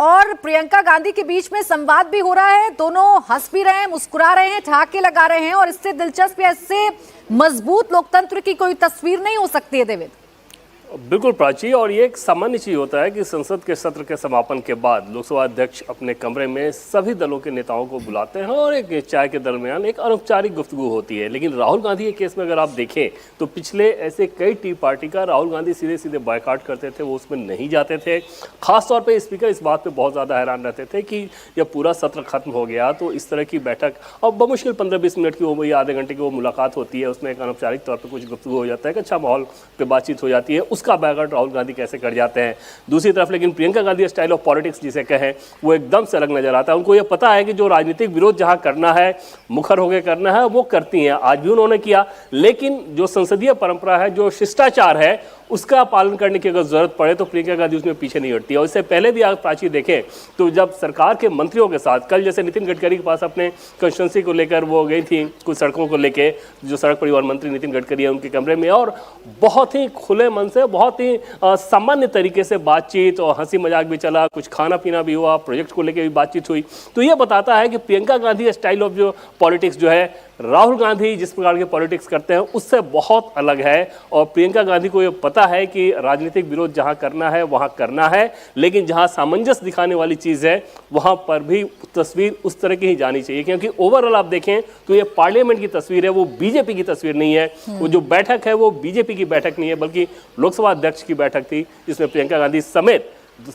और प्रियंका गांधी के बीच में संवाद भी हो रहा है। दोनों हंस भी रहे हैं, मुस्कुरा रहे हैं, ठहाके लगा रहे हैं और इससे दिलचस्प या इससे मजबूत लोकतंत्र की कोई तस्वीर नहीं हो सकती है देवेंद्र। बिल्कुल प्राची, और ये एक सामान्य चीज होता है कि संसद के सत्र के समापन के बाद लोकसभा अध्यक्ष अपने कमरे में सभी दलों के नेताओं को बुलाते हैं और एक चाय के दरमियान एक अनौपचारिक गुफ्तगू होती है। लेकिन राहुल गांधी के केस में अगर आप देखें तो पिछले ऐसे कई टी पार्टी का राहुल गांधी सीधे सीधे बॉयकॉट करते थे, वो उसमें नहीं जाते थे। खासतौर पर स्पीकर इस बात पर बहुत ज़्यादा हैरान रहते थे कि जब पूरा सत्र खत्म हो गया तो इस तरह की बैठक और बमुश्किल 15-20 मिनट की वो या आधे घंटे की वो मुलाकात होती है, उसमें एक अनौपचारिक तौर पर कुछ गुफ्तगू हो जाता है, अच्छा माहौल पर बातचीत हो जाती है, उसका बैकआउट राहुल गांधी कैसे कर जाते हैं। दूसरी तरफ लेकिन Priyanka Gandhi style of politics जिसे कहें वो एकदम से अलग नजर आता है। उनको ये पता है कि जो राजनीतिक विरोध जहां करना है, मुखर होकर करना है, वो करती हैं। आज भी उन्होंने किया, लेकिन जो संसदीय परंपरा है, जो शिष्टाचार है, उसका पालन करने की अगर जरूरत पड़े तो प्रियंका गांधी उसमें पीछे नहीं हटती। और इससे पहले भी आप प्राची देखें तो जब सरकार के मंत्रियों के साथ कल जैसे नितिन गडकरी के पास अपने कंस्टिट्यूंसी को लेकर वो गई थी कुछ सड़कों को लेके, जो सड़क परिवहन मंत्री नितिन गडकरी है उनके कमरे में, और बहुत ही खुले मन से, बहुत ही सामान्य तरीके से बातचीत और हंसी मजाक भी चला, कुछ खाना पीना भी हुआ, प्रोजेक्ट को लेकर भी बातचीत हुई। तो ये बताता है कि प्रियंका गांधी स्टाइल ऑफ जो पॉलिटिक्स जो है, राहुल गांधी जिस प्रकार के पॉलिटिक्स करते हैं उससे बहुत अलग है। और प्रियंका गांधी को ये पता है कि राजनीतिक विरोध जहां करना है वहां करना है, लेकिन जहां सामंजस्य दिखाने वाली चीज है वहां पर भी तस्वीर उस तरह की ही जानी चाहिए। क्योंकि ओवरऑल आप देखें तो ये पार्लियामेंट की तस्वीर है, वो बीजेपी की तस्वीर नहीं है। वो जो बैठक है वो बीजेपी की बैठक नहीं है, बल्कि लोकसभा अध्यक्ष की बैठक थी, जिसमें प्रियंका गांधी समेत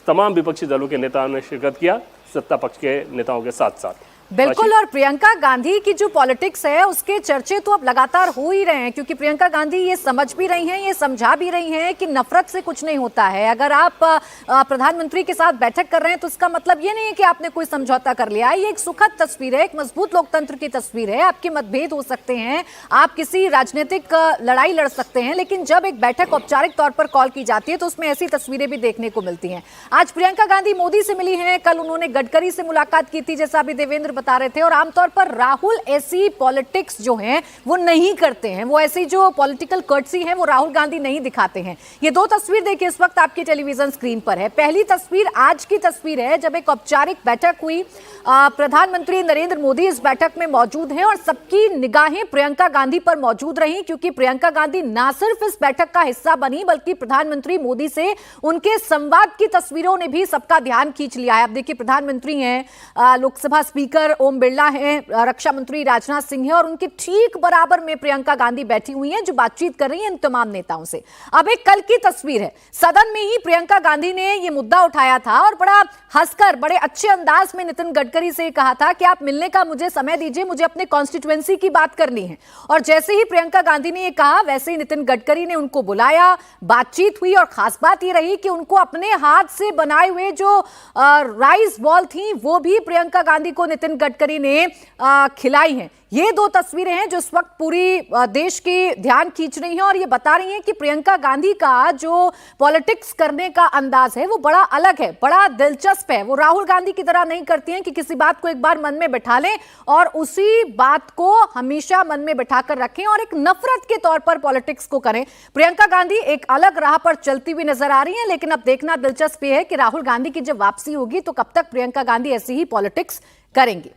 तमाम विपक्षी दलों के नेताओं ने शिरकत किया, सत्ता पक्ष के नेताओं के साथ साथ। बिल्कुल, और प्रियंका गांधी की जो पॉलिटिक्स है उसके चर्चे तो अब लगातार हो ही रहे हैं, क्योंकि प्रियंका गांधी ये समझ भी रही हैं, ये समझा भी रही हैं कि नफरत से कुछ नहीं होता है। अगर आप प्रधानमंत्री के साथ बैठक कर रहे हैं तो इसका मतलब ये नहीं है कि आपने कोई समझौता कर लिया है। ये एक सुखद तस्वीर है, एक मजबूत लोकतंत्र की तस्वीर है। आपके मतभेद हो सकते हैं, आप किसी राजनीतिक लड़ाई लड़ सकते हैं, लेकिन जब एक बैठक औपचारिक तौर पर कॉल की जाती है तो उसमें ऐसी तस्वीरें भी देखने को मिलती हैं। आज प्रियंका गांधी मोदी से मिली हैं, कल उन्होंने गडकरी से मुलाकात की थी, जैसा अभी देवेंद्र बता रहे थे। और आमतौर पर राहुल ऐसी पॉलिटिक्स जो हैं वो नहीं करते हैं, वो ऐसी जो पॉलिटिकल कर्टसी है वो राहुल गांधी नहीं दिखाते हैं। ये दो तस्वीर देखिए इस वक्त आपकी टेलीविजन स्क्रीन पर है। पहली तस्वीर आज की तस्वीर है जब एक औपचारिक बैठक हुई, प्रधानमंत्री नरेंद्र मोदी इस बैठक में मौजूद हैं और सबकी निगाहें प्रियंका गांधी पर मौजूद रही, क्योंकि प्रियंका गांधी ना सिर्फ इस बैठक का हिस्सा बनी बल्कि प्रधानमंत्री मोदी से उनके संवाद की तस्वीरों ने भी सबका ध्यान खींच लिया है। अब देखिए प्रधानमंत्री हैं, लोकसभा स्पीकर ओम बिरला हैं, रक्षा मंत्री राजनाथ सिंह हैं और उनके ठीक बराबर में प्रियंका गांधी बैठी हुई हैं जो बातचीत कर रही हैं इन तमाम नेताओं से। अब एक कल की तस्वीर है, सदन में ही प्रियंका गांधी ने यह मुद्दा उठाया था और बड़ा हंसकर, बड़े अच्छे अंदाज में नितिन गडकरी से कहा था कि आप मिलने का मुझे समय दीजिए, मुझे अपने कॉन्स्टिट्यूएंसी की बात करनी है। और जैसे ही प्रियंका गांधी ने यह कहा वैसे ही नितिन गडकरी ने उनको बुलाया, बातचीत हुई और खास बात यह रही कि उनको अपने हाथ से बनाए हुए जो राइस बॉल थी वो भी प्रियंका गांधी को नितिन गडकरी ने खिलाई हैं। ये दो तस्वीरें हैं जो इस वक्त पूरी देश की ध्यान खींच रही हैं और ये बता रही हैं कि प्रियंका गांधी का जो पॉलिटिक्स करने का अंदाज है वो बड़ा अलग है, बड़ा दिलचस्प है। वो राहुल गांधी की तरह नहीं करती हैं कि किसी बात को एक बार मन में बैठा लें और उसी बात को हमेशा मन में बैठाकर रखें और एक नफरत के तौर पर पॉलिटिक्स को करें। प्रियंका गांधी एक अलग राह पर चलती हुई नजर आ रही हैं, लेकिन अब देखना दिलचस्प है कि राहुल गांधी की जब वापसी होगी तो कब तक प्रियंका गांधी ऐसी ही पॉलिटिक्स करेंगी।